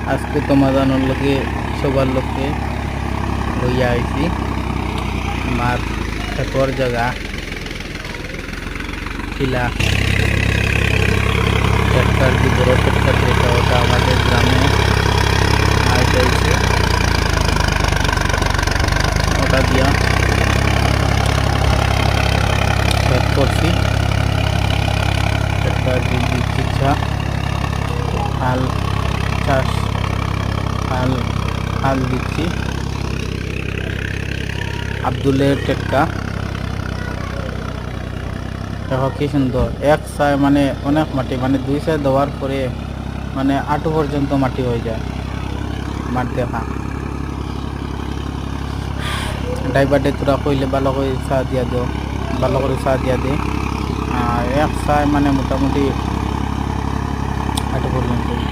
আজকে তোমাদানোর লোকে সবার লোককে লইয়া আইছি আমার খেতর জায়গা টিলা ট্রাক্টর যে বড় ট্রাক্টর যেটা ওটা আমাদের গ্রামে আইছে ওটা দিয়া সেট করছি ট্রাক্টর দিয়ে চিচ্ছা হাল চাষ হাল দিচ্ছি আব্দুলের টেক্কা দেখো কি সুন্দর এক সাই মানে অনেক মাটি মানে দুই সাই দেওয়ার পরে মানে আঁটু পর্যন্ত মাটি হয়ে যায় মাঠ দেখা ড্রাইভারদের তোরা কইলে ভালো করে চা দিয়া দিও ভালো করে চা দিয়া দে এক সাই মানে মোটামুটি আঁটু পর্যন্ত